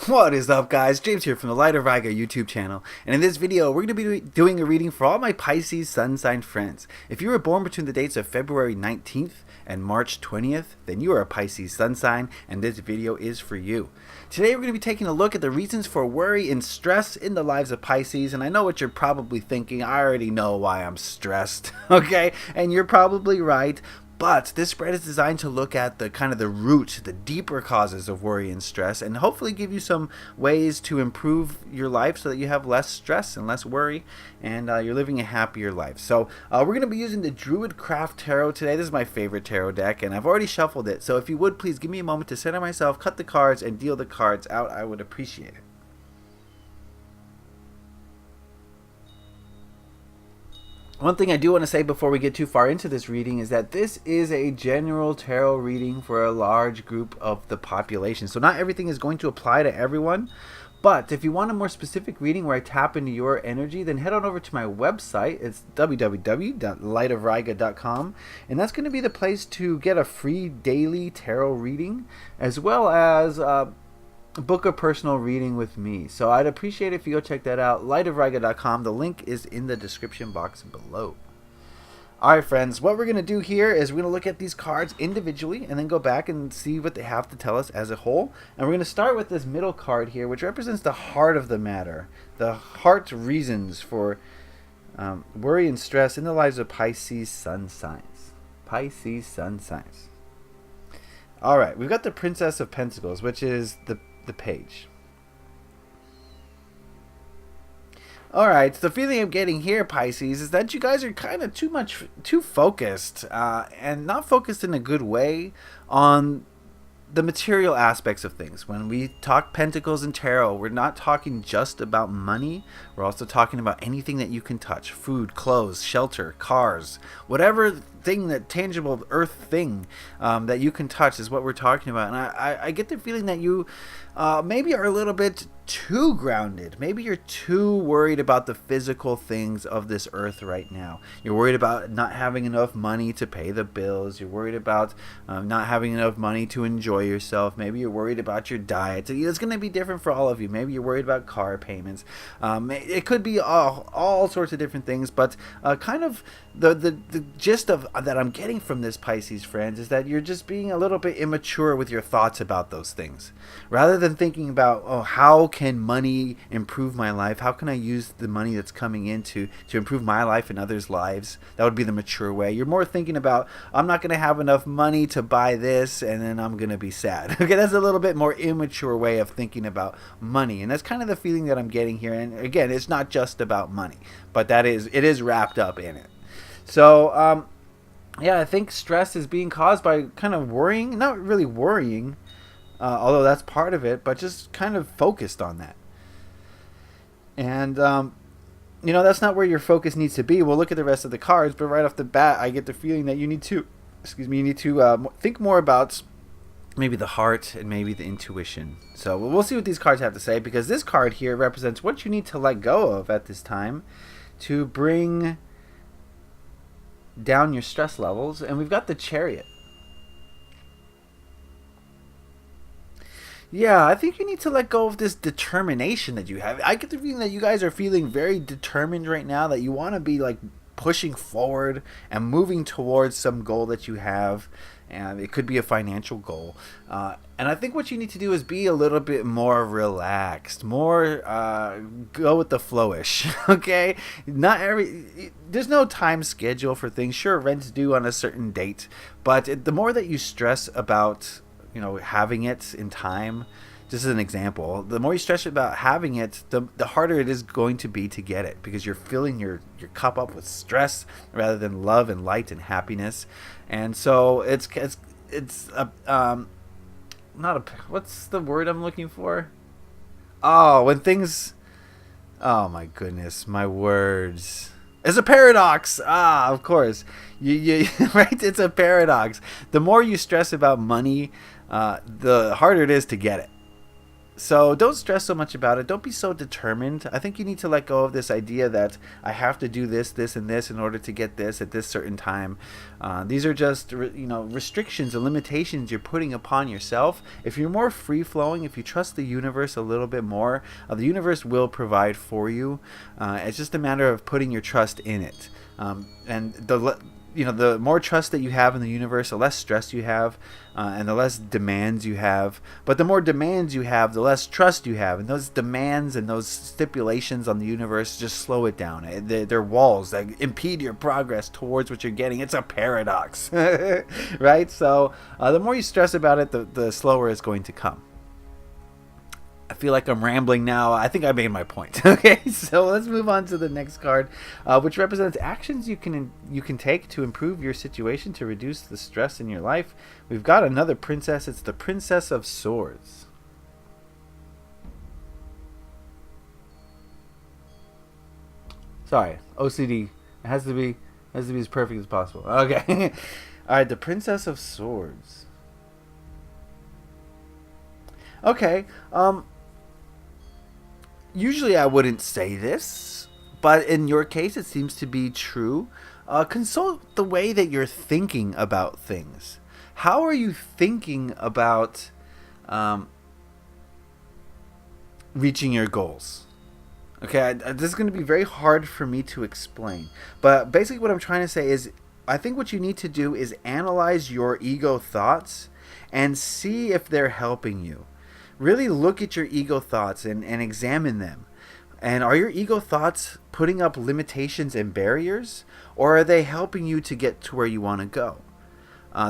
What is up, guys? James here from the Light of Riga YouTube channel, and in this video we're going to be doing a reading for all my Pisces Sun Sign friends. If you were born between the dates of February 19th and March 20th, then you are a Pisces Sun Sign, and this video is for you. Today we're going to be taking a look at the reasons for worry and stress in the lives of Pisces, and I know what you're probably thinking. I already know why I'm stressed, okay? And you're probably right. But this spread is designed to look at the root, the deeper causes of worry and stress, and hopefully give you some ways to improve your life so that you have less stress and less worry, and you're living a happier life. So we're going to be using the Druid Craft Tarot today. This is my favorite tarot deck, and I've already shuffled it. So if you would, please give me a moment to center myself, cut the cards, and deal the cards out. I would appreciate it. One thing I do want to say before we get too far into this reading is that this is a general tarot reading for a large group of the population. So not everything is going to apply to everyone. But if you want a more specific reading where I tap into your energy, then head on over to my website. It's www.lightofriga.com. And that's going to be the place to get a free daily tarot reading, as well as book a personal reading with me. So I'd appreciate it if you go check that out, lightofriga.com. The link is in the description box below. Alright friends, what we're going to do here is we're going to look at these cards individually and then go back and see what they have to tell us as a whole. And we're going to start with this middle card here, which represents the heart of the matter, the heart reasons for worry and stress in the lives of Pisces Sun Signs. Pisces Sun Signs. Alright, we've got the Princess of Pentacles, which is the page. Alright, the feeling I'm getting here, Pisces, is that you guys are kind of too focused, and not focused in a good way on the material aspects of things. When we talk pentacles and tarot, we're not talking just about money. We're also talking about anything that you can touch: food, clothes, shelter, cars, whatever thing, that tangible earth thing that you can touch is what we're talking about. And I get the feeling that you maybe are a little bit too grounded. Maybe you're too worried about the physical things of this earth right now. You're worried about not having enough money to pay the bills. You're worried about not having enough money to enjoy yourself. Maybe you're worried about your diet. It's going to be different for all of you. Maybe you're worried about car payments. It could be all sorts of different things, but kind of the gist of that I'm getting from this, Pisces friends, is that you're just being a little bit immature with your thoughts about those things. Rather than thinking about, oh, how can money improve my life? How can I use the money that's coming in to improve my life and others' lives? That would be the mature way. You're more thinking about, I'm not going to have enough money to buy this, and then I'm going to be sad. Okay, that's a little bit more immature way of thinking about money, and that's kind of the feeling that I'm getting here. And again, it's not just about money, but it is wrapped up in it. So, yeah, I think stress is being caused by kind of worrying, not really worrying, although that's part of it, but just kind of focused on that. And, you know, that's not where your focus needs to be. We'll look at the rest of the cards, but right off the bat, I get the feeling that you need to, think more about maybe the heart and maybe the intuition. So we'll see what these cards have to say, because this card here represents what you need to let go of at this time to bring down your stress levels. And we've got the Chariot. Yeah, I think you need to let go of this determination that you have. I get the feeling that you guys are feeling very determined right now, that you want to be like pushing forward and moving towards some goal that you have. And it could be a financial goal. And I think what you need to do is be a little bit more relaxed, more go with the flowish, okay? There's no time schedule for things. Sure, rent's due on a certain date, but the more that you stress about, you know, having it in time, just as an example, the more you stress about having it, the harder it is going to be to get it, because you're filling your cup up with stress rather than love and light and happiness. And so it's what's the word I'm looking for? Oh, when things, oh my goodness, my words. It's a paradox. Ah, of course. You right? It's a paradox. The more you stress about money, the harder it is to get it. So don't stress so much about it. Don't be so determined. I think you need to let go of this idea that I have to do this, this, and this in order to get this at this certain time. These are just restrictions and limitations you're putting upon yourself. If you're more free flowing, if you trust the universe a little bit more, the universe will provide for you. It's just a matter of putting your trust in it. And the more trust that you have in the universe, the less stress you have, and the less demands you have. But the more demands you have, the less trust you have. And those demands and those stipulations on the universe just slow it down. They're walls that impede your progress towards what you're getting. It's a paradox, right? So the more you stress about it, the slower it's going to come. I feel like I'm rambling now. I think I made my point. Okay, so let's move on to the next card, which represents actions you can take to improve your situation, to reduce the stress in your life. We've got another princess. It's the Princess of Swords. Sorry, OCD. It has to be as perfect as possible. Okay, all right. The Princess of Swords. Okay. Usually I wouldn't say this, but in your case it seems to be true. Consult the way that you're thinking about things. How are you thinking about reaching your goals? Okay, this is going to be very hard for me to explain. But basically what I'm trying to say is I think what you need to do is analyze your ego thoughts and see if they're helping you. Really look at your ego thoughts and examine them. And are your ego thoughts putting up limitations and barriers, or are they helping you to get to where you want to go?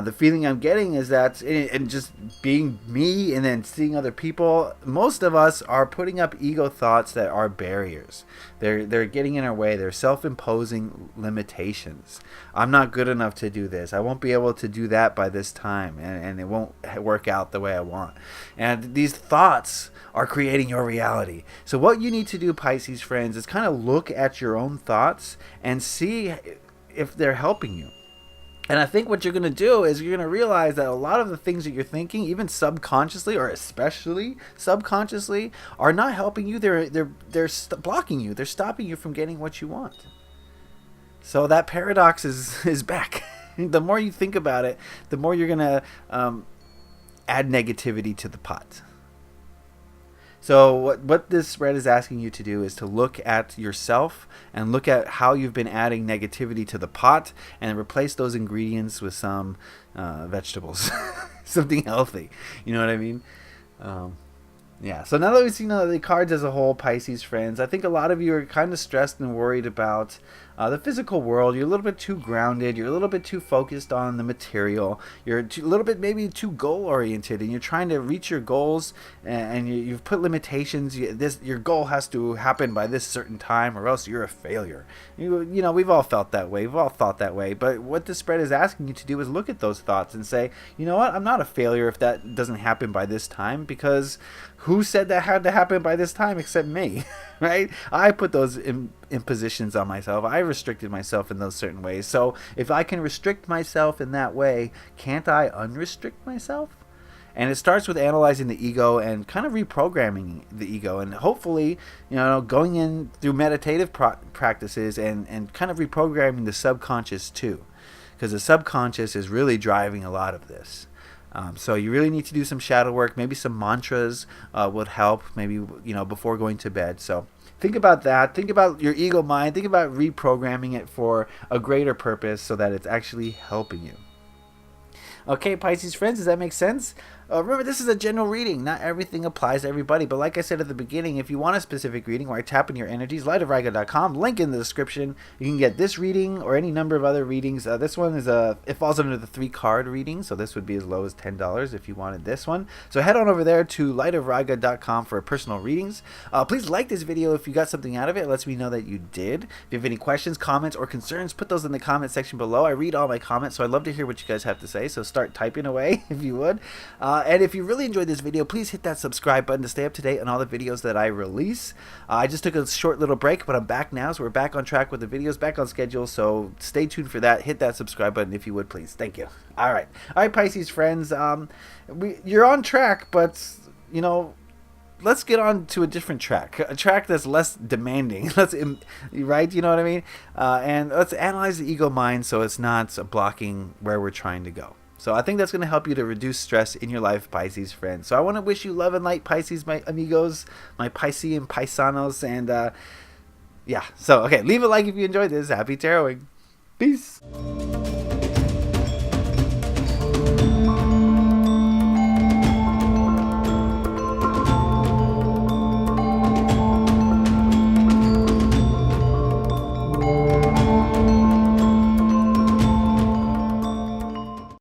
The feeling I'm getting is that, and just being me and then seeing other people, most of us are putting up ego thoughts that are barriers. They're getting in our way. They're self-imposing limitations. I'm not good enough to do this. I won't be able to do that by this time, and it won't work out the way I want. And these thoughts are creating your reality. So what you need to do, Pisces friends, is kind of look at your own thoughts and see if they're helping you. And I think what you're going to do is you're going to realize that a lot of the things that you're thinking, even subconsciously or especially subconsciously, are not helping you. They're blocking you. They're stopping you from getting what you want. So that paradox is back. The more you think about it, the more you're going to add negativity to the pot. So what this spread is asking you to do is to look at yourself and look at how you've been adding negativity to the pot and replace those ingredients with some vegetables, something healthy. You know what I mean? Yeah, so now that we've seen the cards as a whole, Pisces friends, I think a lot of you are kind of stressed and worried about the physical world. You're a little bit too grounded. You're a little bit too focused on the material. You're a little bit maybe too goal-oriented, and you're trying to reach your goals, and you've put limitations. Your goal has to happen by this certain time, or else you're a failure. You know, we've all felt that way. We've all thought that way. But what this spread is asking you to do is look at those thoughts and say, you know what, I'm not a failure if that doesn't happen by this time, because who said that had to happen by this time except me, right? I put those impositions on myself. I restricted myself in those certain ways. So if I can restrict myself in that way, can't I unrestrict myself? And it starts with analyzing the ego and kind of reprogramming the ego, and hopefully, going in through meditative practices and kind of reprogramming the subconscious too, because the subconscious is really driving a lot of this. So you really need to do some shadow work. Maybe some mantras would help, maybe, before going to bed. So think about that. Think about your ego mind. Think about reprogramming it for a greater purpose so that it's actually helping you. Okay, Pisces friends, does that make sense? Remember, this is a general reading. Not everything applies to everybody. But like I said at the beginning, if you want a specific reading where I tap into your energies, lightofriga.com, link in the description. You can get this reading or any number of other readings. This one is it falls under the 3-card reading, so this would be as low as $10 if you wanted this one. So head on over there to lightofriga.com for personal readings. Please like this video if you got something out of it. It lets me know that you did. If you have any questions, comments, or concerns, put those in the comment section below. I read all my comments, so I'd love to hear what you guys have to say. So start typing away if you would. And if you really enjoyed this video, please hit that subscribe button to stay up to date on all the videos that I release. I just took a short little break, but I'm back now, so we're back on track with the videos, back on schedule, so stay tuned for that. Hit that subscribe button if you would, please. Thank you. All right, Pisces friends, you're on track, but, let's get on to a different track, a track that's less demanding. Right? You know what I mean? And let's analyze the ego mind so it's not blocking where we're trying to go. So I think that's going to help you to reduce stress in your life, Pisces friends. So I want to wish you love and light, Pisces, my amigos, my Piscean paisanos, and yeah. So okay, leave a like if you enjoyed this. Happy taroting. Peace.